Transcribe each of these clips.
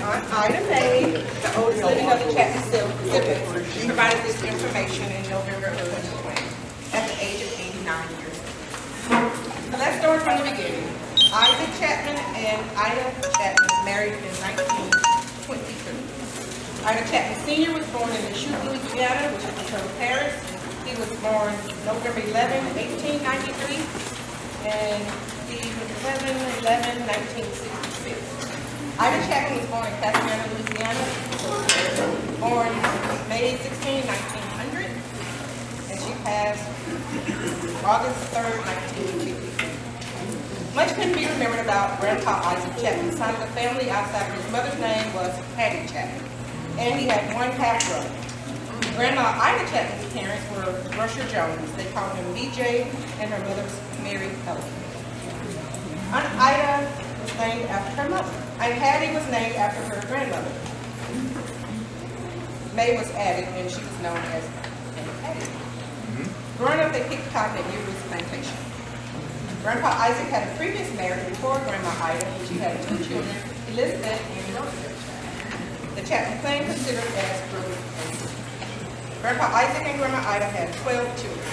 Aunt Ida May, the oldest living of the Chatman siblings, provided this information in November of 2020 at the age of 89 years old. So let's start from the beginning. Isaac Chatman and Ida Chatman married in 1922. Ida Chatman Sr. was born in Deschutes, Louisiana, which is the Paris. He was born November 11, 1893, and he was 11/11/1966. Ida Chatman was born in Chatman, Louisiana, born May 16, 1900, and she passed August 3rd, 1953. Much can be remembered about Grandpa Isaac Chatman. The son of the family outside of his mother's name was Mattie Chatman, and he had one half-brother. Grandma Ida Chatman's parents were Rusher Jones. They called him BJ, and her mother was Mary Helen. Aunt Ida was named after her mother. Aunt Hattie was named after her grandmother. May was added, and she was known as Aunt Hattie. Growing up, they picked cotton at Uterus Plantation. Grandpa Isaac had a previous marriage before Grandma Ida, and she had 2 children, Elizabeth and Elizabeth. The Chatman clan considered as brothers and sisters. Grandpa Isaac and Grandma Ida had 12 children.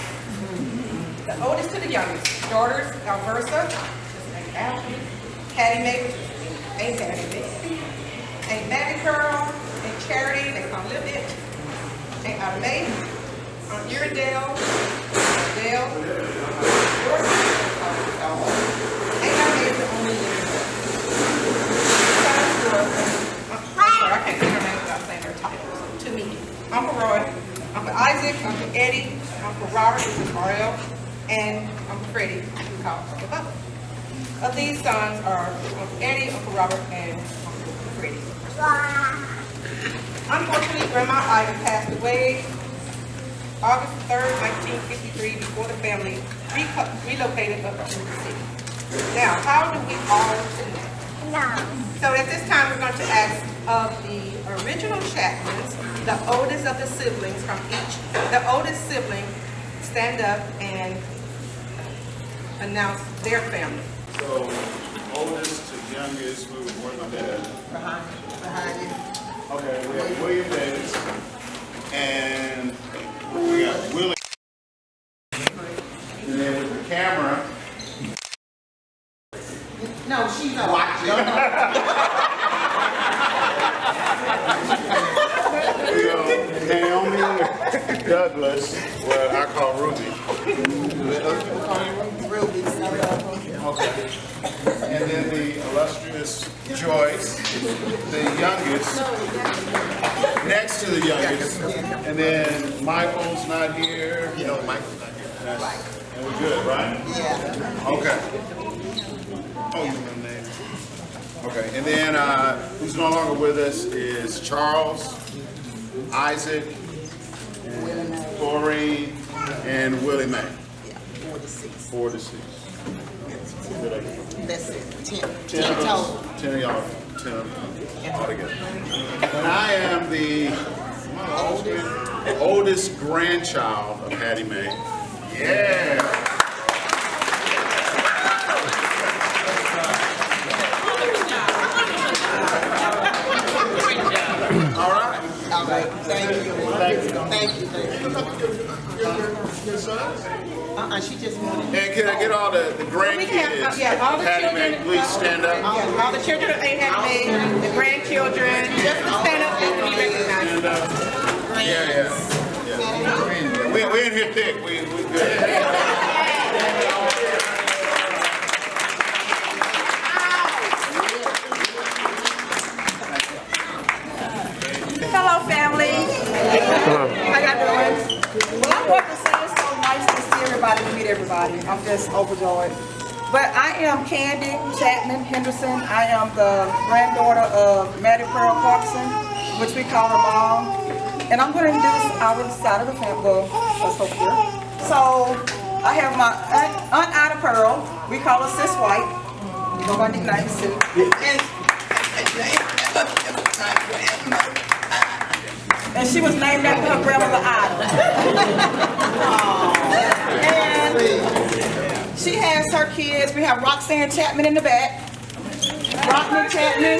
The oldest to the youngest, daughters Alversa, just named Ashley, Hattie Mae, which was Aunt Mattie Pearl, Aunt Mattie Pearl, Aunt Charity, they call Little Bit, Aunt Ida Mae, Aunt Iredale, Dale, Aunt Ida Mae is the only living one. I can't say her name without saying her title. To me, Uncle Roy, Uncle Isaac, Uncle Eddie, Uncle Robert, which is RL, and Uncle Freddie, who we call Uncle Bubba. Of these sons are Uncle Eddie, Uncle Robert, and Uncle Freddie. Unfortunately, Grandma Ida passed away August 3rd, 1953, before the family relocated up to the city. Now, how do we all connect? So at this time, we're going to ask of the original Chatmans, the oldest of the siblings from each, the oldest sibling, stand up and announce their family. So, oldest to youngest, where's my dad? Behind you. Okay, we have William Davis, and we got Willie. And then with the camera. No, she's not. We go Naomi Douglas, well, I call Ruby. Ruby. Okay. And then the illustrious Joyce, the youngest, next to the youngest. And then Michael's not here. No, Michael's not here. And we're good, right? Yeah. Okay. Oh, you know the name. Okay, and then who's no longer with us is Charles, Isaac, and Corrine, and Willie Mae. Yeah, 4 to 6. 4 to 6. That's it. 10. 10 10 total. 10 of y'all. 10 altogether. And I am the oldest grandchild of Hattie Mae. Yeah. All right. Thank you. Thank you. Your sons? She just wanted. And can I get all the grandkids? All the Hattie Mae, children. please stand up. All the children of Aunt Hattie Mae, the grandchildren, just to stand up and be recognized. Yeah. We're in here thick. We good. Hello, family. How y'all doing? Well, I'm going to say it's so nice to see everybody, to meet everybody. I'm just overjoyed. But I am Candy Chatman Henderson. I am the granddaughter of Mattie Pearl Clarkson, which we call her mom. And I'm going to introduce our side of the family. Well, let's hope here. So I have my Aunt Ida Pearl. We call her Sis White. You know my nickname, Sis. And she was named after her grandmother Ida. And she has her kids. We have Roxanne Chatman in the back. Rodney Chatman.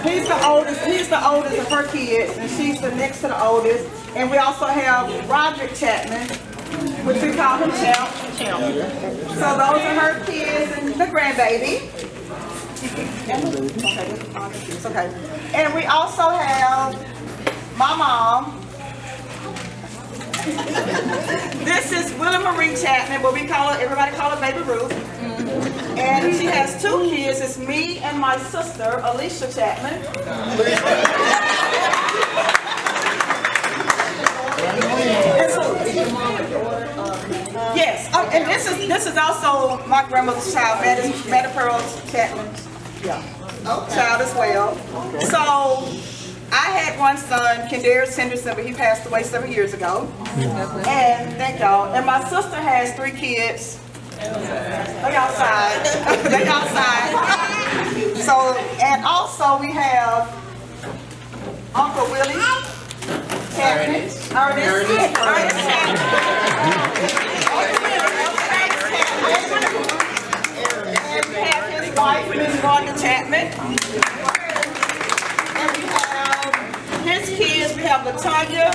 He's oldest, he's the oldest of her kids, and she's the next to the oldest. And we also have Roderick Chatman, which we call him Champ. So those are her kids and the grandbaby. Okay. And we also have my mom. This is Willa Marie Chatman, but we call her, everybody call her Baby Ruth. And she has 2 kids. It's me and my sister, Alicia Chatman. Yes, and this is also my grandmother's child, Mattie Pearl Chatman's child as well. So I had one son, Kendarius Henderson, but he passed away several years ago. And thank y'all. And my sister has 3 kids. They outside. They outside. So, and also we have Uncle Willie Chatman. Ernest Chatman. And we have his wife, Miss Wanda Chatman. And we have his kids. We have LaTanya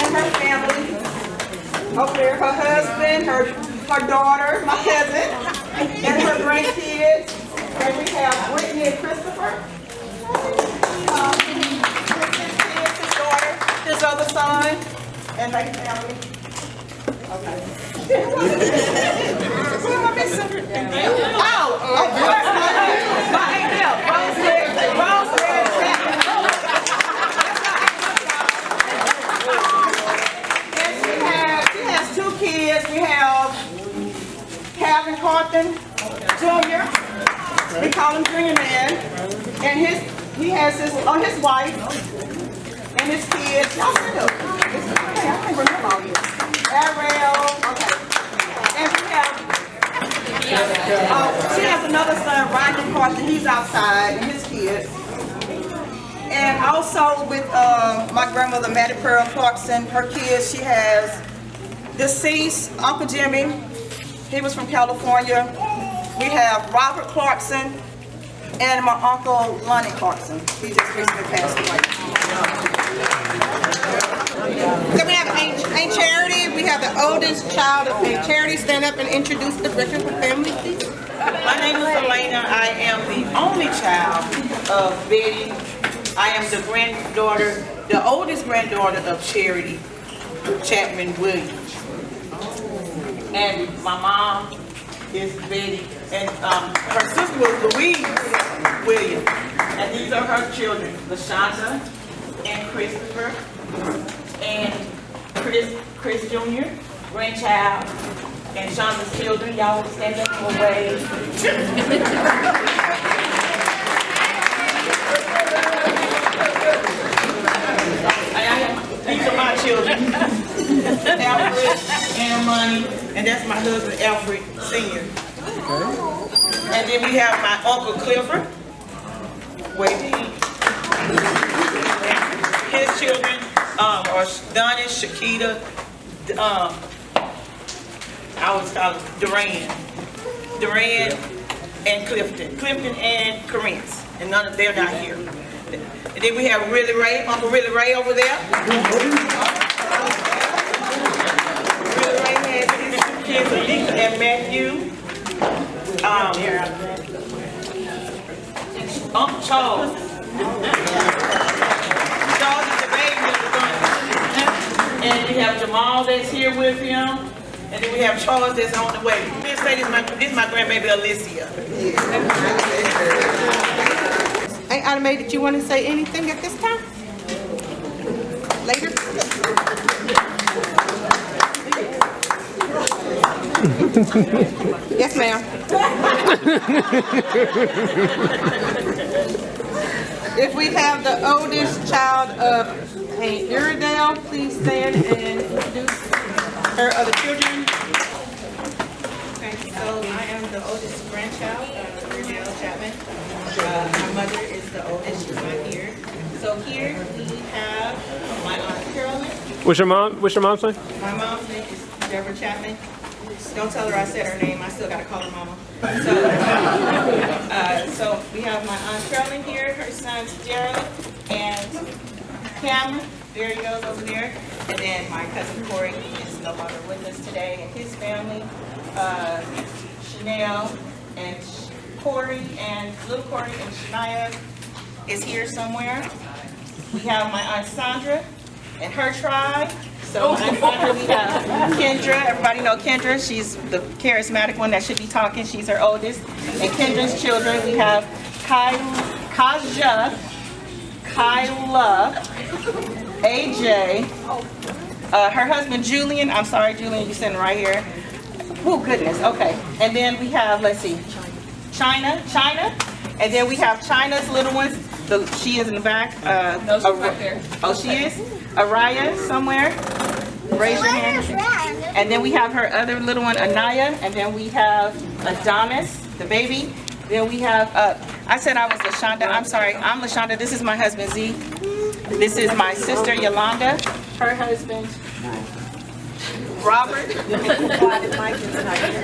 and her family. Over there, her husband, her daughter, my cousin, and her grandkids. And we have Brittany and Christopher. His daughter, his other son, and their family. Okay. Who am I missing? Oh, my Aunt Nell, Rosemary Chatman. And she has 2 kids. We have Calvin Carton Jr. We call him Junior Man. And he has his wife and his kids. Y'all stand up. Okay, I can't remember all this. Ariel. Okay. And we have, she has another son, Rodney Carton. He's outside, and his kids. And also with my grandmother, Mattie Pearl Clarkson, her kids, she has deceased Uncle Jimmy. He was from California. We have Robert Clarkson and my uncle Lonnie Clarkson. He just recently passed away. So we have Aunt Charity. We have the oldest child of Aunt Charity. Stand up and introduce the Richard family, please. My name is Elena. I am the only child of Betty. I am the granddaughter, the oldest granddaughter of Charity Chatman Williams. And my mom is Betty, and her sister was Louise Williams. And these are her children, LaShonda and Christopher, and Chris Jr., grandchild, and Shonda's children. Y'all stand up and wave. These are my children. Alfred and Money, and that's my husband Alfred Sr. And then we have my Uncle Clifford. His children are Donnie, Shakita, I always call it Duran, and Clifton and Corinne, and they're not here. And then we have Willie Ray, Uncle Willie Ray over there. Willie Ray has his 2 kids, Alika and Matthew. Uncle Charles. Charles is the baby of the bunch. And we have Jamal that's here with him. And then we have Charles that's on the way. We'll say this is my grandbaby Alicia. Aunt Anna Mae, did you want to say anything at this time? Later? Yes, ma'am. If we have the oldest child of Aunt Iredale, please stand and introduce her other children. Okay, so I am the oldest grandchild of Iredale Chatman. My mother is the oldest, she's right here. So here we have my Aunt Carolyn. What's your mom's name? My mom's name is Deborah Chatman. don't tell her I said her name, I still gotta call her mama. So we have my Aunt Pearl in here, her sons Gerald and Cameron, there he goes over there. And then my cousin Corey is no longer with us today, and his family, Chanel and Corey and little Corey and Shania is here somewhere. We have my Aunt Sandra and her tribe. So Aunt Sandra, we have Kendra. Everybody know Kendra. She's the charismatic one that should be talking. She's her oldest. And Kendra's children, we have Kaja, Kyla, AJ, her husband Julian. I'm sorry, Julian, you're sitting right here. Oh, goodness. Okay. And then we have, let's see, China. And then we have China's little ones. She is in the back. No, she's right there. Oh, she is? Araya somewhere? Raise your hand. And then we have her other little one, Anaya. And then we have Adonis, the baby. Then we have, I said I was LaShonda. I'm sorry, I'm LaShonda. This is my husband, Z. This is my sister, Yolanda. Her husband, Robert.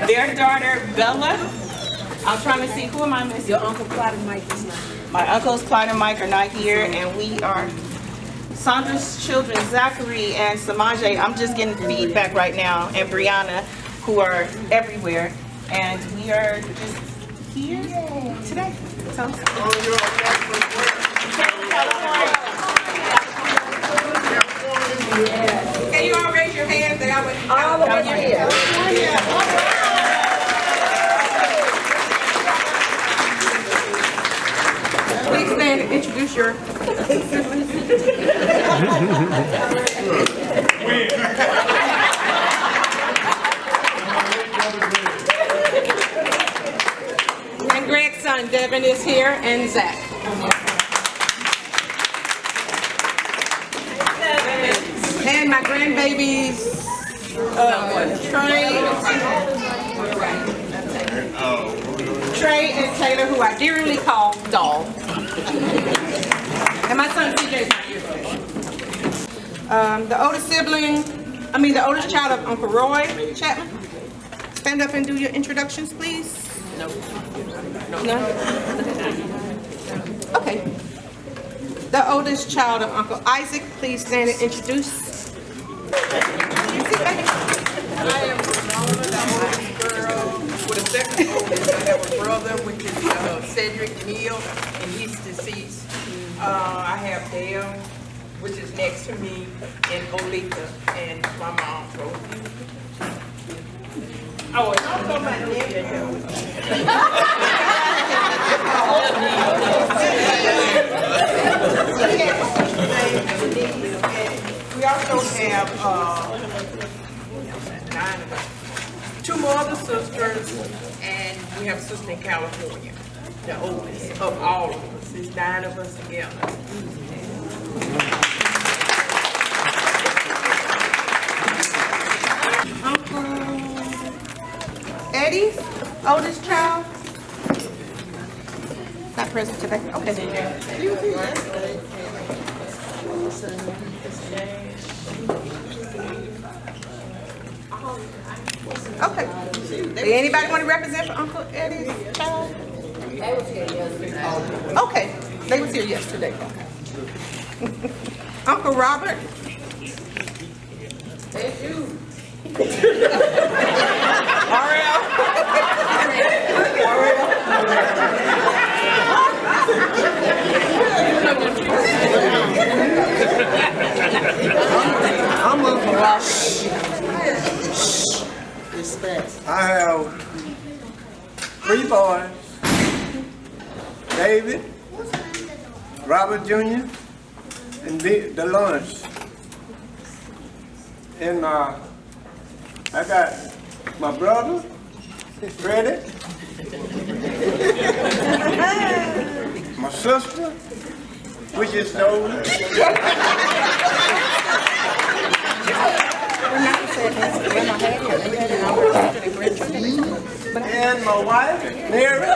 Their daughter, Bella. I'm trying to see, who am I missing? Your uncle Clyde and Mike is not. My uncles, Clyde and Mike, are not here, and we are Sandra's children, Zachary and Samaje. I'm just getting feedback right now, and Brianna, who are everywhere, and we are just here today. So, Can you all raise your hands? They always All over here. please stand and introduce your and Greg's son Devin is here, and Zach. And my grandbabies, Trey and Taylor, who I dearly call Doll. And my son CJ is not here today. The oldest child of Uncle Roy Chatman. Stand up and do your introductions, please. No. Okay. The oldest child of Uncle Isaac, please stand and introduce. I am Ramona, the oldest girl. For the second oldest, I have a brother, which is Cedric Neal, and he's deceased. I have Dale, which is next to me, and Olita, and my mom, Rosie. Oh, and also my nephew. We also have 9 of us. 2 more other sisters, and we have a sister in California, the oldest of all of us. There's 9 of us together. Uncle Eddie's oldest child. Not present today. Okay. Okay. Do anybody want to represent for Uncle Eddie's child? They was here yesterday. Okay. They was here yesterday. Uncle Robert. That's you. I'm Uncle Robert. Respect. I have 3 boys, David, Robert Jr., and the Lawrence. And I got my brother, Freddie, my sister, which is the oldest. And my wife, Mary.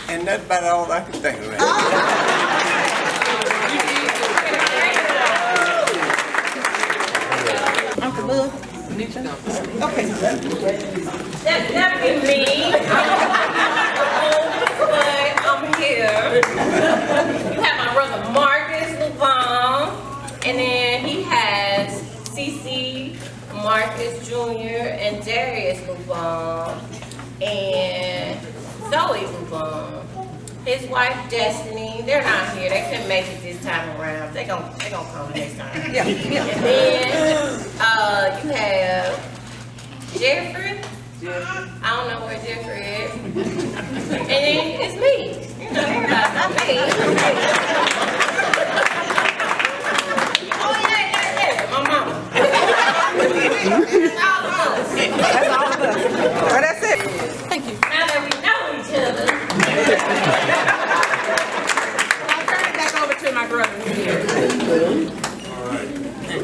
And that's about all I can think of. look. Okay. That's never me. But I'm here. You have my brother Marcus LeVon, and then he has CC, Marcus Jr., and Darius LeVon, and Zoe LeVon. His wife Destiny, they're not here. They couldn't make it this time around. They gonna come next time. Yeah. And then you have Jeffrey. I don't know where Jeffrey is. And then it's me. You know, everybody know me. Oh yeah, my mama. That's all of us. That's all of us. Well, that's it. Thank you. Now that we know each other. I'll turn it back over to my brother here. All right.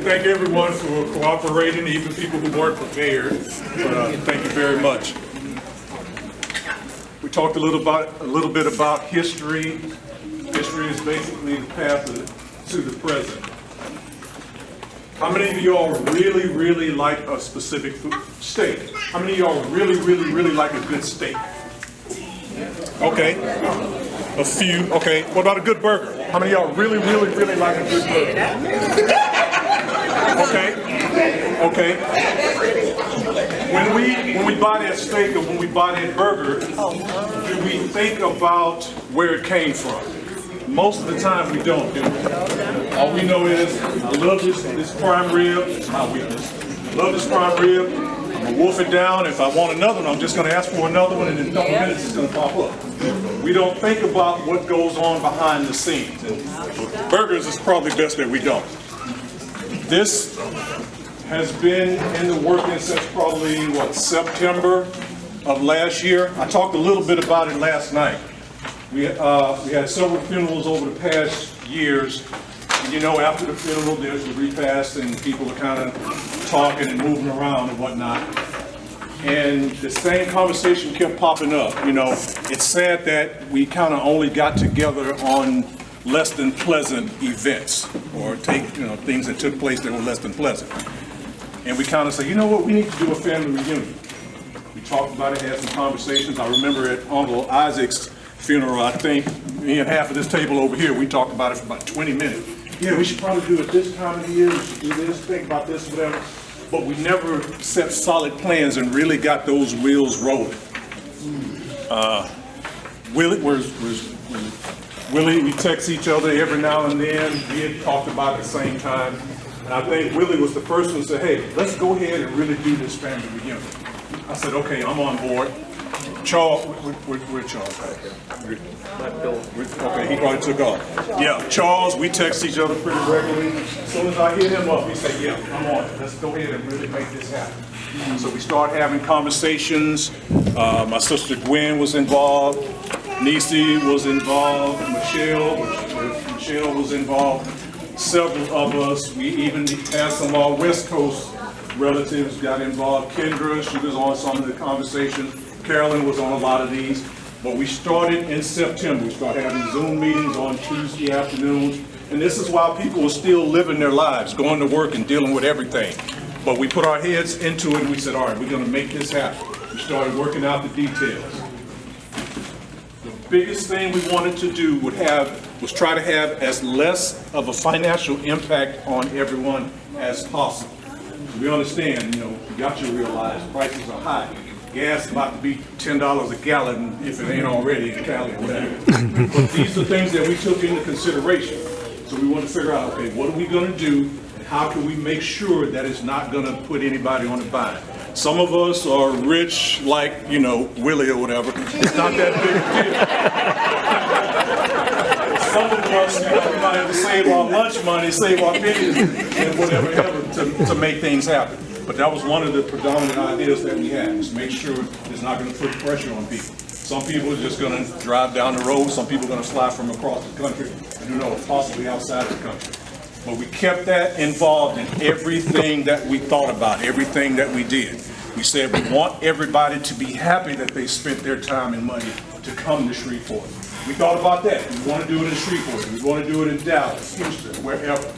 Thank everyone for cooperating, even people who weren't prepared. Thank you very much. We talked a little bit about history. History is basically the path to the present. How many of y'all really like a specific state? How many of y'all really like a good steak? Okay, a few. Okay, what about a good burger? How many of y'all really like a good burger? Okay. When we buy that steak or when we buy that burger, do we think about where it came from? Most of the time we don't, do we? All we know is, I love this prime rib, it's my weakness. I love this prime rib, I'm gonna wolf it down. If I want another one, I'm just gonna ask for another one, and in a couple minutes it's gonna pop up. We don't think about what goes on behind the scenes. And burgers is probably best that we don't. This has been in the working since probably, September of last year. I talked a little bit about it last night. We had several funerals over the past years. And, you know, after the funeral, there's the repast, and people are kind of talking and moving around and whatnot. And the same conversation kept popping up. You know, it's sad that we kind of only got together on less than pleasant events, or things that took place that were less than pleasant. And we kind of say, you know what, we need to do a family reunion. We talked about it, had some conversations. I remember at Uncle Isaac's funeral, I think me and half of this table over here, we talked about it for about 20 minutes. Yeah, we should probably do it this time of the year, we should do this, think about this, whatever. But we never set solid plans and really got those wheels rolling. Willie, we text each other every now and then. We had talked about it at the same time. And I think Willie was the first one to say, hey, let's go ahead and really do this family reunion. I said, okay, I'm on board. Charles, where's Charles back here? Okay, he probably took off. Yeah, Charles, we text each other pretty regularly. As soon as I hit him up, he said, yeah, I'm on it. Let's go ahead and really make this happen. So we started having conversations. My sister Gwen was involved. Nisi was involved. Michelle was involved. Several of us. We even had some of our West Coast relatives got involved. Kendra, she was on some of the conversations. Carolyn was on a lot of these. But we started in September. We started having Zoom meetings on Tuesday afternoons. And this is while people were still living their lives, going to work and dealing with everything. But we put our heads into it and we said, all right, we're going to make this happen. We started working out the details. The biggest thing we wanted to do was try to have as less of a financial impact on everyone as possible. We understand, you got to realize prices are high. Gas is about to be $10 a gallon if it ain't already in Cali or whatever. But these are things that we took into consideration. So we want to figure out, okay, what are we going to do and how can we make sure that it's not going to put anybody on the bind? Some of us are rich like, Willie or whatever. It's not that big a deal. Some of us, we might have to save our lunch money, save our pennies and whatever to make things happen. But that was one of the predominant ideas that we had, is make sure it's not going to put pressure on people. Some people are just going to drive down the road. Some people are going to fly from across the country and possibly outside the country. But we kept that involved in everything that we thought about, everything that we did. We said we want everybody to be happy that they spent their time and money to come to Shreveport. We thought about that. We want to do it in Shreveport. We want to do it in Dallas, Houston, wherever.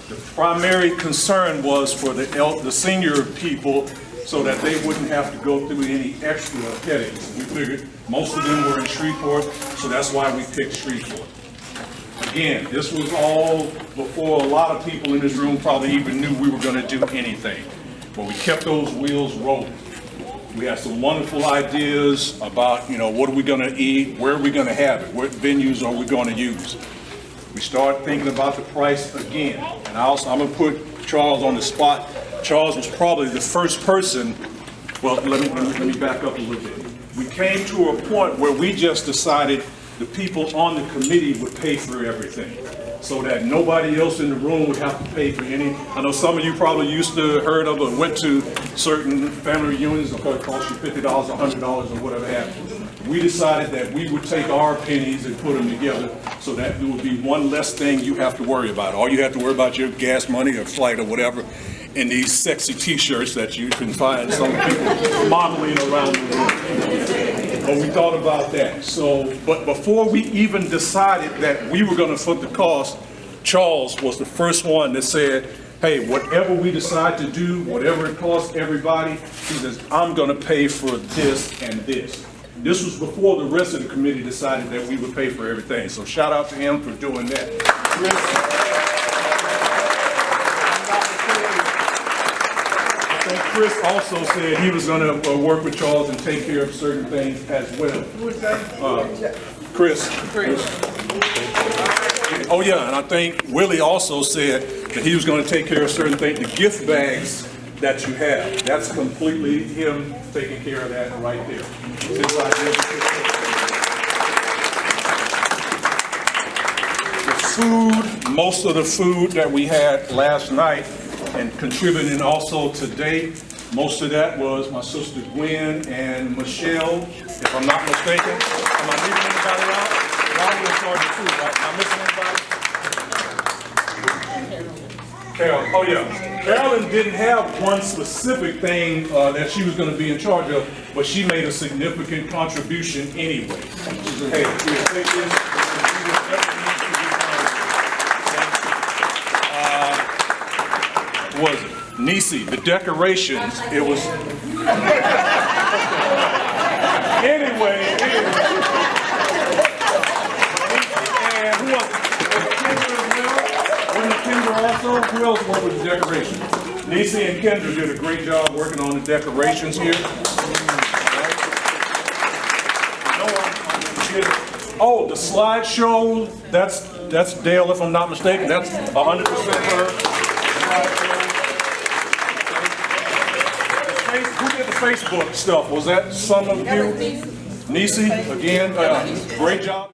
The primary concern was for the senior people so that they wouldn't have to go through any extra headaches. We figured most of them were in Shreveport, so that's why we picked Shreveport. Again, this was all before a lot of people in this room probably even knew we were going to do anything. But we kept those wheels rolling. We had some wonderful ideas about, what are we going to eat, where are we going to have it, what venues are we going to use. We started thinking about the price again. And I'm going to put Charles on the spot. Charles was probably the first person, well, let me back up a little bit. We came to a point where we just decided the people on the committee would pay for everything, so that nobody else in the room would have to pay for any. I know some of you probably used to heard of or went to certain family reunions, it cost you $50, $100 or whatever happened. We decided that we would take our pennies and put them together so that there would be one less thing you have to worry about. All you have to worry about your gas money or flight or whatever, and these sexy t-shirts that you can find some people modeling around the room. But we thought about that. But before we even decided that we were going to foot the cost, Charles was the first one that said, hey, whatever we decide to do, whatever it costs everybody, he says, I'm going to pay for this and this. This was before the rest of the committee decided that we would pay for everything. So shout out to him for doing that. I think Chris also said he was going to work with Charles and take care of certain things as well. Who is that? Chris. Oh yeah, and I think Willie also said that he was going to take care of certain things. The gift bags that you have, that's completely him taking care of that right there. The food, most of the food that we had last night and contributing also today, most of that was my sister Gwen and Michelle, if I'm not mistaken. Am I leaving anybody out? Y'all were in charge of food, right? Am I missing anybody? Carol, oh yeah. Carolyn didn't have one specific thing that she was going to be in charge of, but she made a significant contribution anyway. She said, hey, we'll take this. Was it Nisi, the decorations, it was anyway, and who else? Wasn't Kendra also? Who else worked with the decorations? Nisi and Kendra did a great job working on the decorations here. Oh, the slideshow, that's Dale, if I'm not mistaken. That's 100% her. Who did the Facebook stuff? Was that some of you? Nisi, again, great job.